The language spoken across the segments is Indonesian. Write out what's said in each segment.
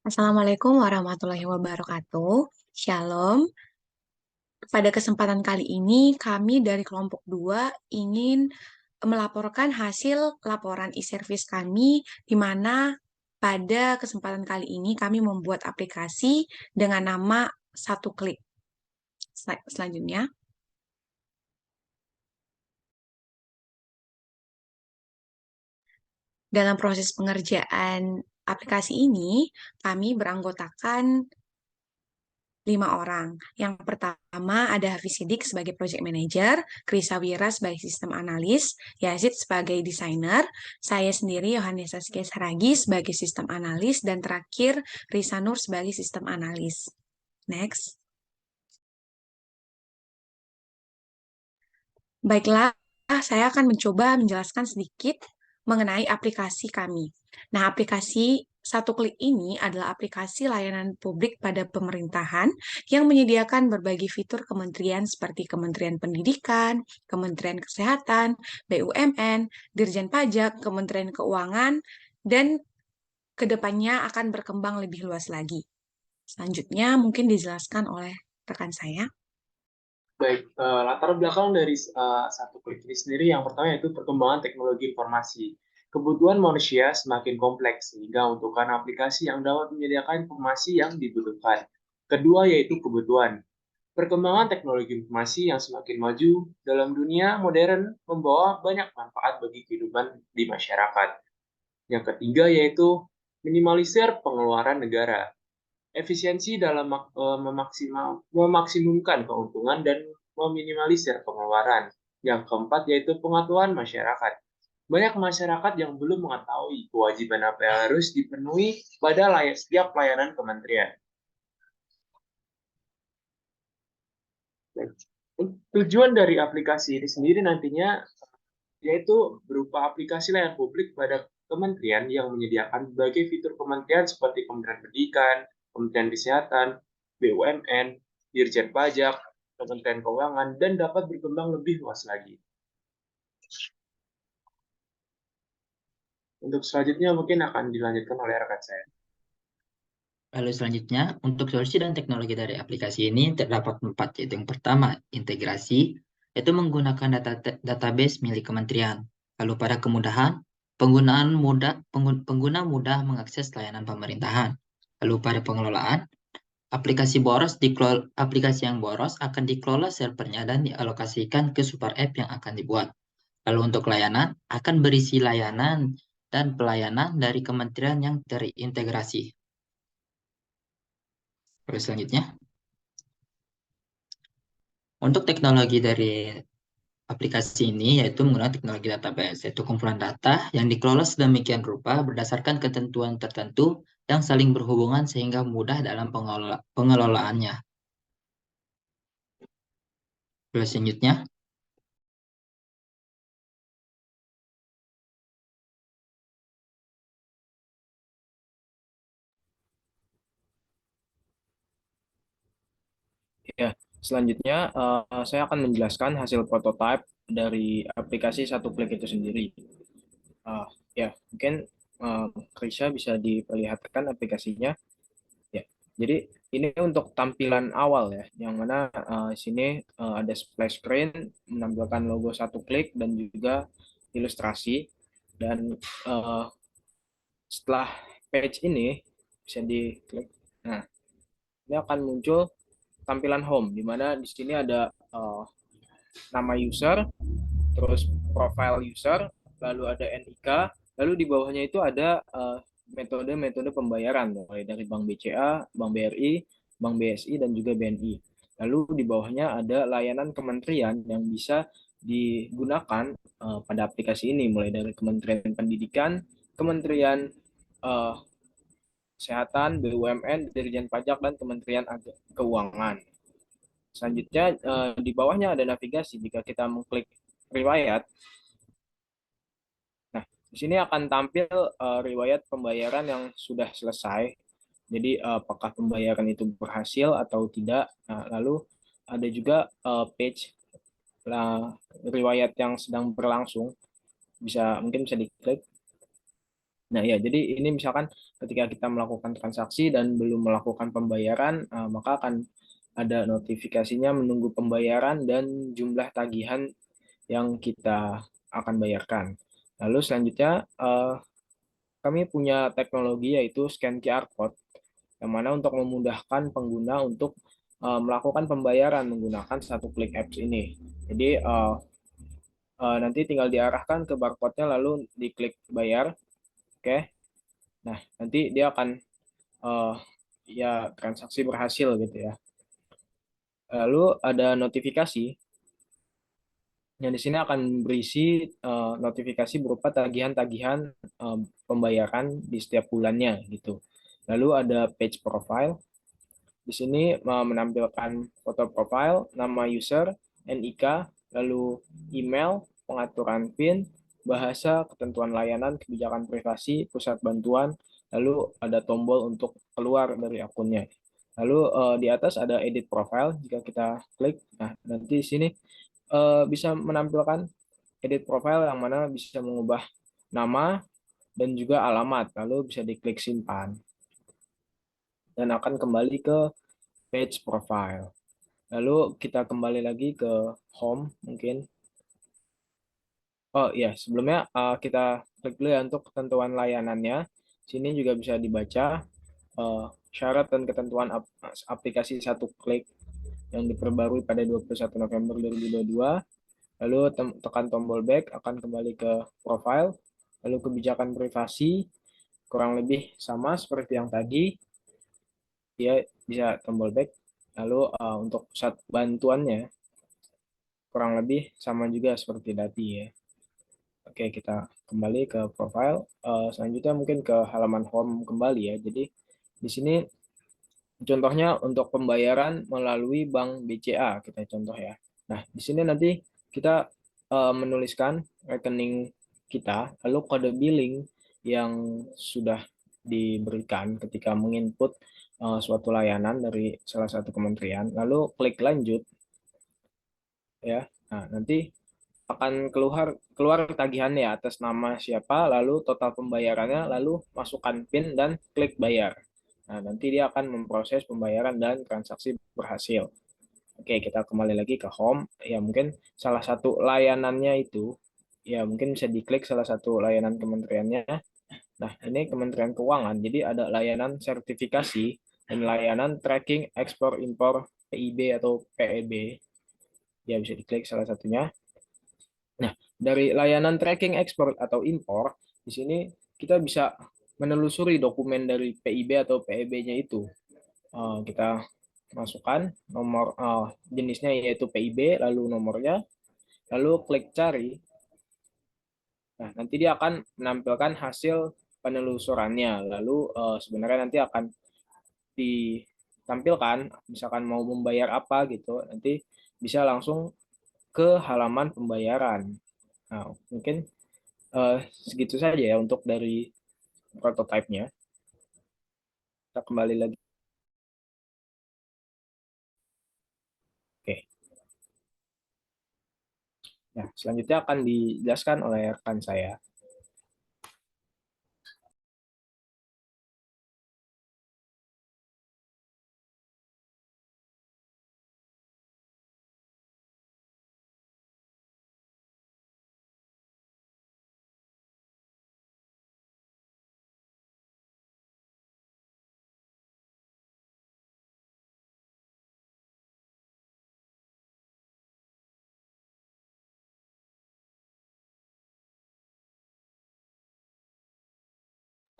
Assalamualaikum warahmatullahi wabarakatuh. Shalom. Pada kesempatan kali ini, kami dari kelompok 2 ingin melaporkan hasil laporan e-service kami, di mana pada kesempatan kali ini kami membuat aplikasi dengan nama Satu Klik. Selanjutnya, dalam proses pengerjaan aplikasi ini, kami beranggotakan 5 orang. Yang pertama ada Hafiz Sidik sebagai Project Manager, Krisa Wira sebagai Sistem Analis, Yazid sebagai Desainer, saya sendiri Yohanes Saskia Saragi sebagai Sistem Analis, dan terakhir Risa Nur sebagai Sistem Analis. Next. Baiklah, saya akan mencoba menjelaskan sedikit mengenai aplikasi kami. Nah, aplikasi Satu Klik ini adalah aplikasi layanan publik pada pemerintahan yang menyediakan berbagai fitur kementerian seperti Kementerian Pendidikan, Kementerian Kesehatan, BUMN, Dirjen Pajak, Kementerian Keuangan, dan kedepannya akan berkembang lebih luas lagi. Selanjutnya mungkin dijelaskan oleh rekan saya. Baik, latar belakang dari Satu Klik ini sendiri yang pertama yaitu perkembangan teknologi informasi. Kebutuhan manusia semakin kompleks sehingga membutuhkan aplikasi yang dapat menyediakan informasi yang dibutuhkan. Kedua yaitu kebutuhan. Perkembangan teknologi informasi yang semakin maju dalam dunia modern membawa banyak manfaat bagi kehidupan di masyarakat. Yang ketiga yaitu minimalisir pengeluaran negara, efisiensi dalam memaksimumkan keuntungan dan meminimalisir pengeluaran. Yang keempat yaitu pengetahuan masyarakat. Banyak masyarakat yang belum mengetahui kewajiban apa yang harus dipenuhi pada setiap pelayanan kementerian. Tujuan dari aplikasi ini sendiri nantinya yaitu berupa aplikasi layanan publik pada kementerian yang menyediakan berbagai fitur kementerian seperti Kementerian Pendidikan, Kementerian Kesehatan, BUMN, Dirjen Pajak, Kementerian Keuangan, dan dapat berkembang lebih luas lagi. Untuk selanjutnya mungkin akan dilanjutkan oleh rekan saya. Lalu selanjutnya, untuk solusi dan teknologi dari aplikasi ini terdapat 4, yaitu yang pertama, integrasi, yaitu menggunakan database milik kementerian. Lalu pada kemudahan, pengguna mudah mengakses layanan pemerintahan. Lalu pada pengelolaan, aplikasi yang boros akan dikelola servernya dan dialokasikan ke super app yang akan dibuat. Lalu untuk layanan, akan berisi layanan dan pelayanan dari kementerian yang terintegrasi. Lalu selanjutnya, untuk teknologi dari aplikasi ini yaitu menggunakan teknologi database, yaitu kumpulan data yang dikelola sedemikian rupa berdasarkan ketentuan tertentu yang saling berhubungan sehingga mudah dalam pengelolaannya. Lalu selanjutnya, Ya, selanjutnya saya akan menjelaskan hasil prototipe dari aplikasi Satu Klik itu sendiri. Ya, mungkin Krisya bisa diperlihatkan aplikasinya. Ya, jadi ini untuk tampilan awal ya, yang mana di sini ada splash screen menampilkan logo Satu Klik dan juga ilustrasi. Dan setelah page ini bisa diklik. Nah, ini akan muncul tampilan home, di mana di sini ada nama user, terus profile user, lalu ada NIK, lalu di bawahnya itu ada metode-metode pembayaran, mulai dari Bank BCA, Bank BRI, Bank BSI, dan juga BNI. Lalu di bawahnya ada layanan kementerian yang bisa digunakan pada aplikasi ini, mulai dari Kementerian Pendidikan, Kementerian uh, Kesehatan, BUMN, Dirjen Pajak, dan Kementerian Keuangan. Selanjutnya di bawahnya ada navigasi. Jika kita mengklik riwayat, nah di sini akan tampil riwayat pembayaran yang sudah selesai. Jadi apakah pembayaran itu berhasil atau tidak. Nah, lalu ada juga page riwayat yang sedang berlangsung. Mungkin bisa diklik. Nah, ya, jadi ini misalkan ketika kita melakukan transaksi dan belum melakukan pembayaran, maka akan ada notifikasinya menunggu pembayaran dan jumlah tagihan yang kita akan bayarkan. Lalu selanjutnya, kami punya teknologi yaitu scan QR code, yang mana untuk memudahkan pengguna untuk melakukan pembayaran menggunakan satu klik apps ini. Jadi nanti tinggal diarahkan ke barcode-nya lalu diklik bayar, oke. Nah, nanti dia akan uh, ya transaksi berhasil gitu ya. Lalu ada notifikasi yang di sini akan berisi notifikasi berupa tagihan-tagihan pembayaran di setiap bulannya gitu. Lalu ada page profile. Di sini menampilkan foto profile, nama user, NIK, lalu email, pengaturan PIN, bahasa, ketentuan layanan, kebijakan privasi, pusat bantuan, lalu ada tombol untuk keluar dari akunnya. Lalu di atas ada edit profile, jika kita klik, nah nanti di sini bisa menampilkan edit profile yang mana bisa mengubah nama dan juga alamat, lalu bisa diklik simpan dan akan kembali ke page profile. Lalu kita kembali lagi ke home mungkin. Oh iya, sebelumnya kita klik dulu ya untuk ketentuan layanannya. Sini juga bisa dibaca syarat dan ketentuan aplikasi satu klik yang diperbarui pada 21 November 2022. Lalu tekan tombol back akan kembali ke profile. Lalu kebijakan privasi kurang lebih sama seperti yang tadi. Dia bisa tombol back. Lalu untuk pusat bantuannya kurang lebih sama juga seperti tadi ya. Oke, kita kembali ke profile. Selanjutnya mungkin ke halaman home kembali ya. Jadi di sini contohnya untuk pembayaran melalui Bank BCA kita contoh ya. Nah, di sini nanti kita menuliskan rekening kita, lalu kode billing yang sudah diberikan ketika menginput suatu layanan dari salah satu kementerian, lalu klik lanjut ya. Nah, nanti akan keluar tagihannya atas nama siapa, lalu total pembayarannya, lalu masukkan PIN dan klik bayar. Nah, nanti dia akan memproses pembayaran dan transaksi berhasil. Oke, kita kembali lagi ke home. Ya, mungkin salah satu layanannya itu, ya mungkin bisa diklik salah satu layanan kementeriannya. Nah, ini Kementerian Keuangan. Jadi ada layanan sertifikasi dan layanan tracking ekspor impor PIB atau PEB. Ya, bisa diklik salah satunya. Nah, dari layanan tracking ekspor atau impor, di sini kita bisa menelusuri dokumen dari PIB atau PEB-nya itu. Kita masukkan nomor jenisnya yaitu PIB, lalu nomornya, lalu klik cari. Nah, nanti dia akan menampilkan hasil penelusurannya. Lalu sebenarnya nanti akan ditampilkan, misalkan mau membayar apa gitu, nanti bisa langsung ke halaman pembayaran. Nah, mungkin segitu saja ya untuk dari prototipenya. Kita kembali lagi. Oke. Nah, selanjutnya akan dijelaskan oleh rekan saya.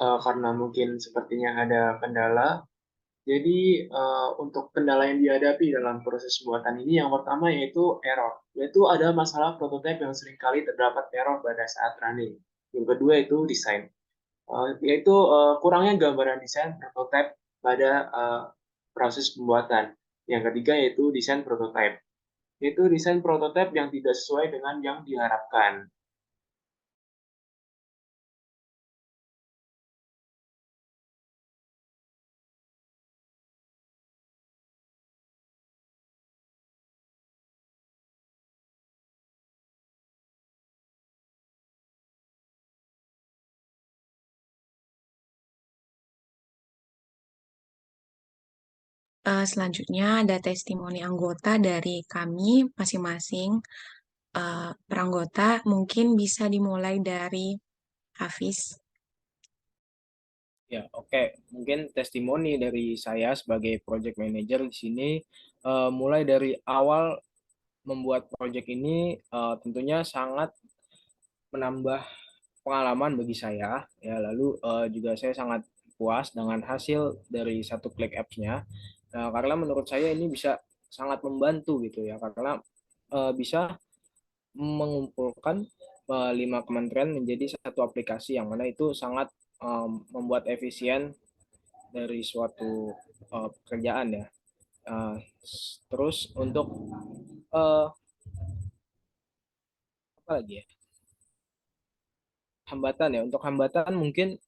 Karena mungkin sepertinya ada kendala. Jadi untuk kendala yang dihadapi dalam proses pembuatan ini yang pertama yaitu error. Yaitu ada masalah prototipe yang seringkali terdapat error pada saat running. Yang kedua itu desain. Yaitu kurangnya gambaran desain prototipe pada proses pembuatan. Yang ketiga yaitu desain prototipe. Yaitu desain prototipe yang tidak sesuai dengan yang diharapkan. Selanjutnya ada testimoni anggota dari kami masing-masing peranggota. Mungkin bisa dimulai dari Hafiz. Ya, oke. Mungkin testimoni dari saya sebagai project manager di sini, mulai dari awal membuat project ini tentunya sangat menambah pengalaman bagi saya. Ya, lalu juga saya sangat puas dengan hasil dari satu klik apps-nya. Nah, karena menurut saya ini bisa sangat membantu gitu ya, karena bisa mengumpulkan 5 kementerian menjadi satu aplikasi yang mana itu sangat membuat efisien dari suatu pekerjaan ya. Uh, Terus untuk uh, apa lagi ya, hambatan ya, untuk hambatan mungkin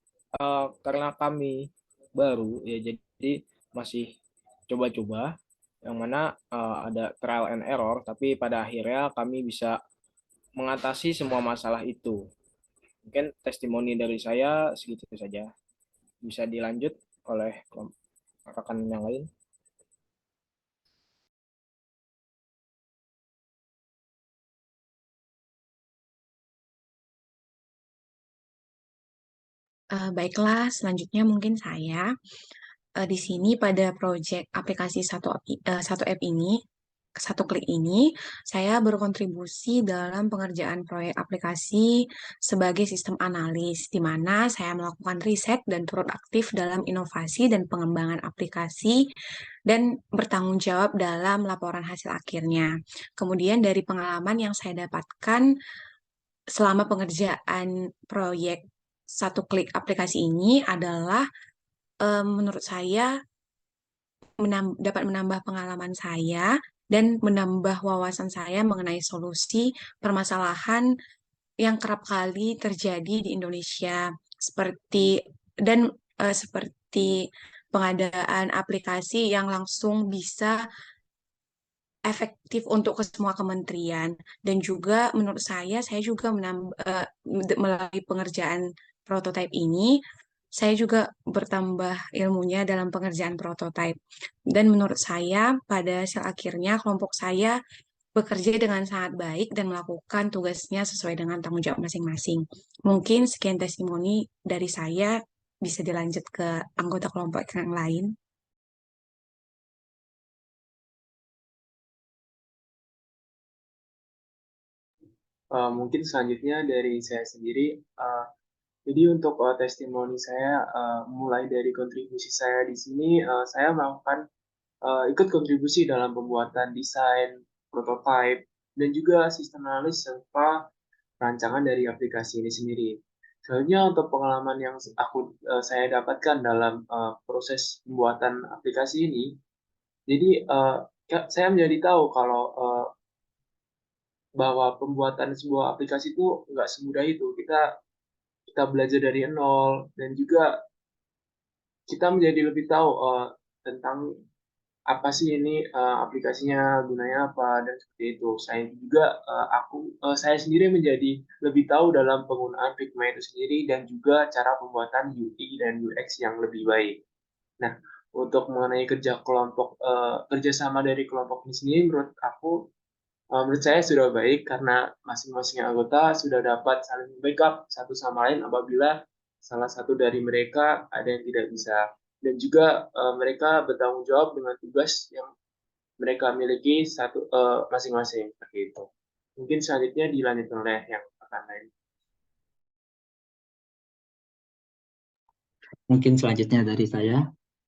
karena kami baru ya, jadi masih coba-coba, yang mana ada trial and error, tapi pada akhirnya kami bisa mengatasi semua masalah itu. Mungkin testimoni dari saya segitu saja. Bisa dilanjut oleh rekan yang lain. Baiklah, selanjutnya mungkin saya di sini pada proyek aplikasi satu app ini, satu klik ini, saya berkontribusi dalam pengerjaan proyek aplikasi sebagai sistem analis, di mana saya melakukan riset dan turut aktif dalam inovasi dan pengembangan aplikasi dan bertanggung jawab dalam laporan hasil akhirnya. Kemudian dari pengalaman yang saya dapatkan selama pengerjaan proyek satu klik aplikasi ini adalah menurut saya dapat menambah pengalaman saya dan menambah wawasan saya mengenai solusi permasalahan yang kerap kali terjadi di Indonesia seperti pengadaan aplikasi yang langsung bisa efektif untuk ke semua kementerian. Dan juga menurut saya juga melalui pengerjaan prototipe ini, saya juga bertambah ilmunya dalam pengerjaan prototipe. Dan menurut saya, pada hasil akhirnya kelompok saya bekerja dengan sangat baik dan melakukan tugasnya sesuai dengan tanggung jawab masing-masing. Mungkin sekian testimoni dari saya, bisa dilanjut ke anggota kelompok yang lain. Mungkin selanjutnya dari saya sendiri. Jadi untuk testimoni saya, mulai dari kontribusi saya di sini, saya melakukan ikut kontribusi dalam pembuatan desain, prototipe, dan juga sistem analis serta rancangan dari aplikasi ini sendiri. Selanjutnya untuk pengalaman yang saya dapatkan dalam proses pembuatan aplikasi ini, jadi saya menjadi tahu kalau bahwa pembuatan sebuah aplikasi itu nggak semudah itu. Kita belajar dari nol, dan juga kita menjadi lebih tahu tentang apa sih ini aplikasinya, gunanya apa, dan seperti itu. Saya sendiri menjadi lebih tahu dalam penggunaan Figma itu sendiri, dan juga cara pembuatan UI dan UX yang lebih baik. Nah, untuk mengenai kerjasama dari kelompok ini sendiri, menurut saya sudah baik, karena masing-masing anggota sudah dapat saling backup satu sama lain apabila salah satu dari mereka ada yang tidak bisa, dan juga mereka bertanggung jawab dengan tugas yang mereka miliki masing-masing, seperti itu. Mungkin selanjutnya dilanjutkan oleh yang akan lain. Mungkin selanjutnya dari saya,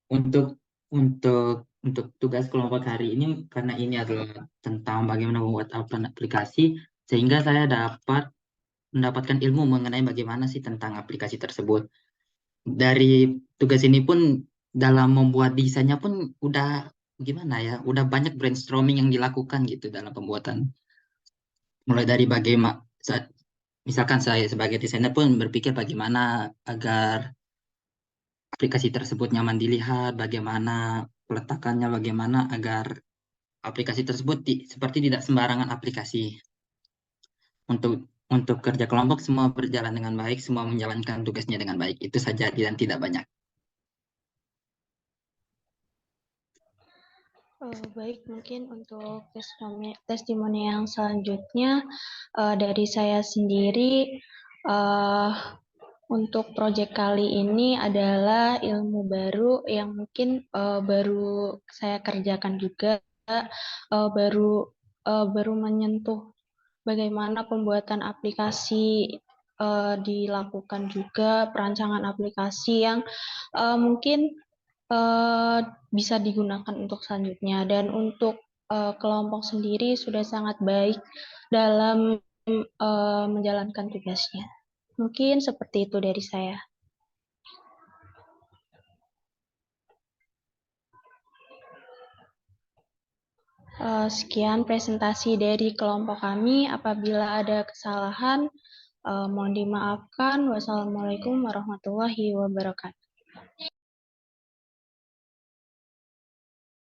untuk tugas kelompok hari ini, karena ini adalah tentang bagaimana membuat aplikasi, sehingga saya dapat mendapatkan ilmu mengenai bagaimana sih tentang aplikasi tersebut. Dari tugas ini pun, dalam membuat desainnya pun udah gimana ya, udah banyak brainstorming yang dilakukan gitu dalam pembuatan. Mulai dari bagaimana, misalkan saya sebagai desainer pun berpikir bagaimana agar aplikasi tersebut nyaman dilihat, bagaimana peletakannya, bagaimana agar aplikasi tersebut seperti tidak sembarangan aplikasi. Untuk kerja kelompok semua berjalan dengan baik, semua menjalankan tugasnya dengan baik. Itu saja dan tidak banyak. Baik, mungkin untuk testimoni yang selanjutnya dari saya sendiri, untuk proyek kali ini adalah ilmu baru yang mungkin baru saya kerjakan juga, baru menyentuh bagaimana pembuatan aplikasi dilakukan juga, perancangan aplikasi yang mungkin bisa digunakan untuk selanjutnya. Dan untuk kelompok sendiri sudah sangat baik dalam menjalankan tugasnya. Mungkin seperti itu dari saya. Sekian presentasi dari kelompok kami. Apabila ada kesalahan, mohon dimaafkan. Wassalamualaikum warahmatullahi wabarakatuh.